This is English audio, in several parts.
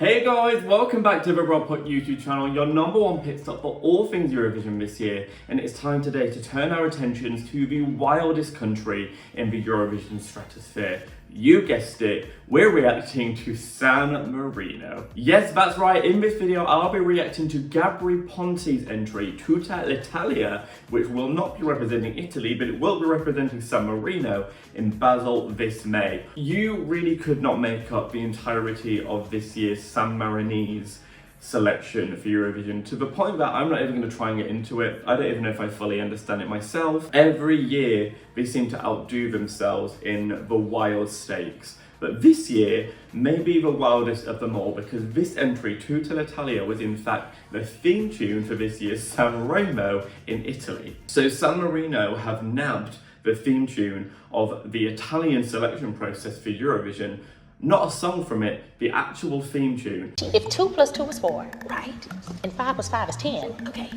Hey guys, welcome back to the Rob Put YouTube channel, your number one pit stop for all things Eurovision this year, and it's time today to turn our attentions to the wildest country in the Eurovision stratosphere. You guessed it, we're reacting to San Marino. Yes, that's right, in this video I'll be reacting to Gabry Ponte's entry, Tutta, Italia, which will not be representing Italy, but it will be representing San Marino in Basel this May. You really could not make up the entirety of this year's San Marinese selection for Eurovision, to the point that I'm not even going to try and get into it. I don't even know if I fully understand it myself. Every year they seem to outdo themselves in the wild stakes, but this year may be the wildest of them all, because this entry, Tutta Italia, was in fact the theme tune for this year's San Remo in Italy. So San Marino have nabbed the theme tune of the Italian selection process for Eurovision. Not a song from it, the actual theme tune. If 2 plus 2 is 4, right? And 5 plus 5 is 10, okay.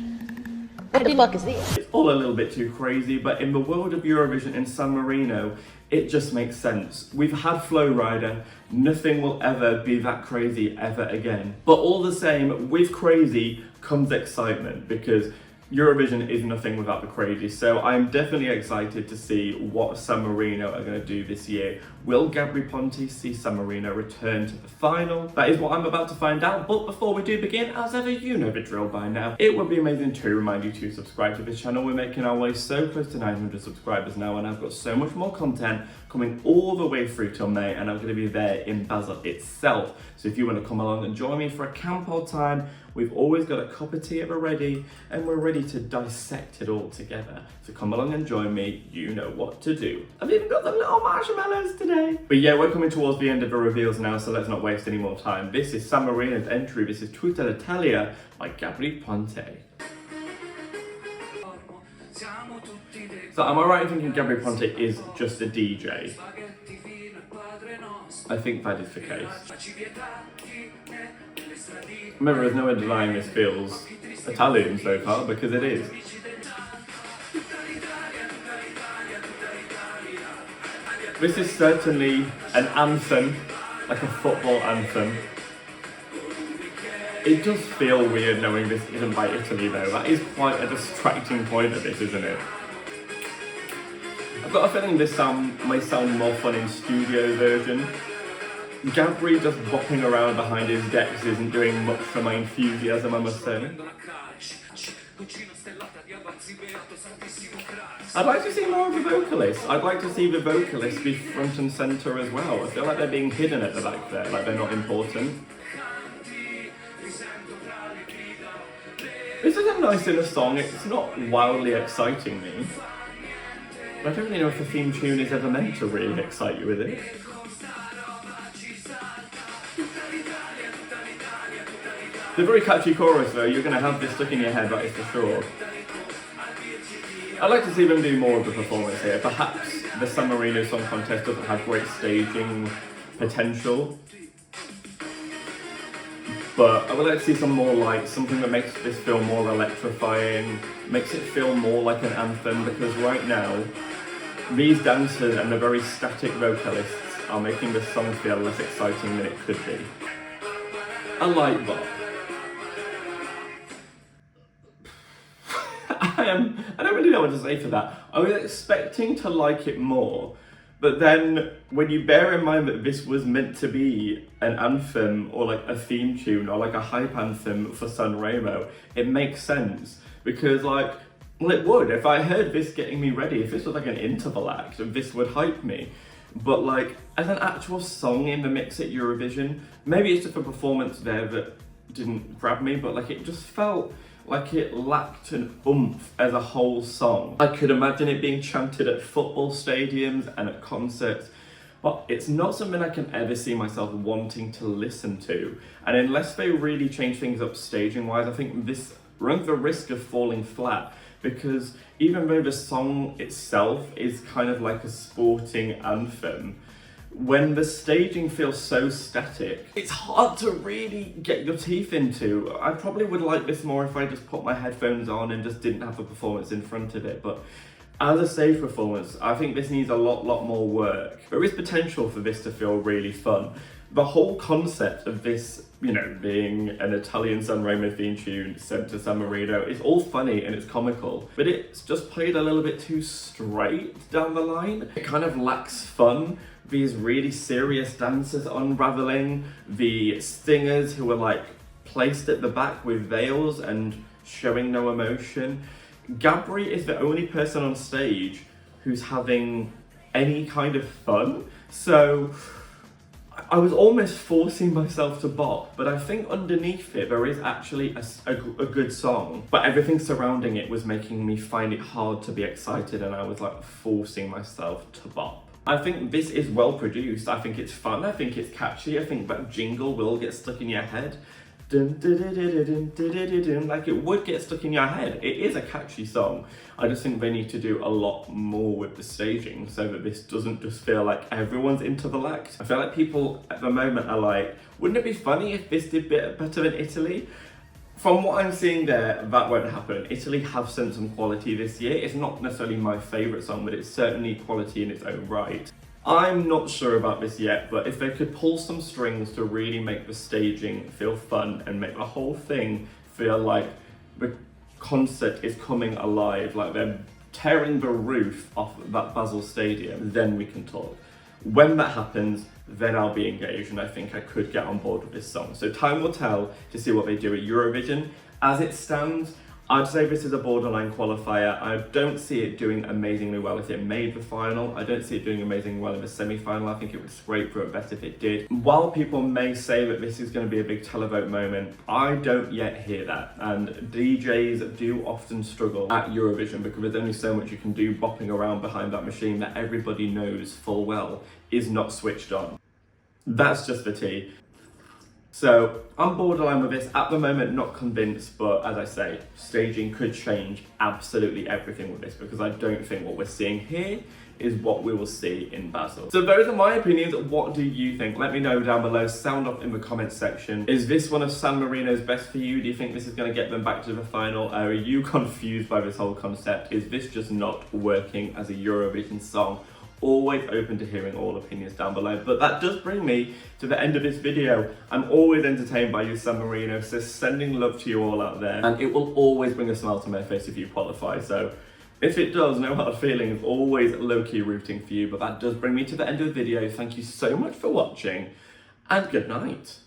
What the fuck is this? It's all a little bit too crazy, but in the world of Eurovision in San Marino, it just makes sense. We've had Flow Rider, nothing will ever be that crazy ever again. But all the same, with crazy comes excitement, because Eurovision is nothing without the crazy, so I'm definitely excited to see what San Marino are going to do this year. Will Gabry Ponte see San Marino return to the final? That is what I'm about to find out, but before we do begin, as ever, you know the drill by now. It would be amazing to remind you to subscribe to this channel. We're making our way so close to 900 subscribers now, and I've got so much more content coming all the way through till May, and I'm going to be there in Basel itself. So if you want to come along and join me for a camp all time, we've always got a cup of tea ever ready, and we're ready to dissect it all together. So come along and join me, you know what to do. I've even got the little marshmallows today. But yeah, we're coming towards the end of the reveals now, so let's not waste any more time. This is San Marino's entry. This is Tutta Italia by Gabry Ponte. So am I right in thinking Gabry Ponte is just a DJ? I think that is the case. Remember, there's no denying this feels Italian so far, because it is. This is certainly an anthem, like a football anthem. It does feel weird knowing this isn't by Italy though. That is quite a distracting point of this, isn't it? I've got a feeling this might sound more fun in studio version. Gabry just bopping around behind his decks isn't doing much for my enthusiasm, I must say. I'd like to see more of the vocalists. I'd like to see the vocalists be front and centre as well. I feel like they're being hidden at the back there, like they're not important. This is a nice inner song. It's not wildly exciting me. I don't really know if the theme tune is ever meant to really excite you with it. The very catchy chorus though, you're going to have this stuck in your head, that is for sure. I'd like to see them do more of the performance here. Perhaps the San Marino Song Contest doesn't have great staging potential, but I would like to see some more lights, something that makes this feel more electrifying, makes it feel more like an anthem, because right now, these dancers and the very static vocalists are making this song feel less exciting than it could be. A light bulb. I don't really know what to say for that. I was expecting to like it more, but then when you bear in mind that this was meant to be an anthem or like a theme tune or like a hype anthem for San Remo, it makes sense, because well, it would. If I heard this getting me ready, if this was like an interval act, this would hype me. But like as an actual song in the mix at Eurovision, maybe it's just a performance there that didn't grab me, but like it just felt like it lacked an oomph as a whole song. I could imagine it being chanted at football stadiums and at concerts, but it's not something I can ever see myself wanting to listen to. And unless they really change things up staging wise, I think this runs the risk of falling flat, because even though the song itself is kind of like a sporting anthem, when the staging feels so static, it's hard to really get your teeth into. I probably would like this more if I just put my headphones on and just didn't have the performance in front of it, but as a stage performance, I think this needs a lot more work. There is potential for this to feel really fun, The whole concept of this, you know, being an Italian San Remo theme tune sent to San Marino is all funny and it's comical, but it's just played a little bit too straight down the line. It kind of lacks fun. These really serious dancers unraveling, the singers who are like placed at the back with veils and showing no emotion. Gabry is the only person on stage who's having any kind of fun, so I was almost forcing myself to bop, but I think underneath it there is actually a good song, but everything surrounding it was making me find it hard to be excited, and I was like forcing myself to bop. I think this is well produced, I think it's fun, I think it's catchy, I think that jingle will get stuck in your head. Dun, dun, dun, dun, dun, dun, dun, dun, dun, like it would get stuck in your head. It is a catchy song. I just think they need to do a lot more with the staging so that this doesn't just feel like everyone's into the act. I feel like people at the moment are like, wouldn't it be funny if this did better than Italy? From what I'm seeing there, that won't happen. Italy have sent some quality this year. It's not necessarily my favourite song, but it's certainly quality in its own right. I'm not sure about this yet, but if they could pull some strings to really make the staging feel fun and make the whole thing feel like the concert is coming alive, like they're tearing the roof off that Basel Stadium, then we can talk. When that happens, then I'll be engaged and I think I could get on board with this song. So time will tell to see what they do at Eurovision. As it stands, I'd say this is a borderline qualifier. I don't see it doing amazingly well if it made the final. I don't see it doing amazingly well in the semi-final. I think it would scrape through it best if it did. While people may say that this is going to be a big televote moment, I don't yet hear that. And DJs do often struggle at Eurovision because there's only so much you can do bopping around behind that machine that everybody knows full well is not switched on. That's just the tea. So I'm borderline with this. At the moment, not convinced, but as I say, staging could change absolutely everything with this because I don't think what we're seeing here is what we will see in Basel. So those are my opinions. What do you think? Let me know down below. Sound off in the comments section. Is this one of San Marino's best for you? Do you think this is going to get them back to the final? Are you confused by this whole concept? Is this just not working as a Eurovision song? Always open to hearing all opinions down below. But that does bring me to the end of this video. I'm always entertained by you, San Marino, so sending love to you all out there. And it will always bring a smile to my face if you qualify. So if it does, no hard feelings, always low-key rooting for you. But that does bring me to the end of the video. Thank you so much for watching and good night.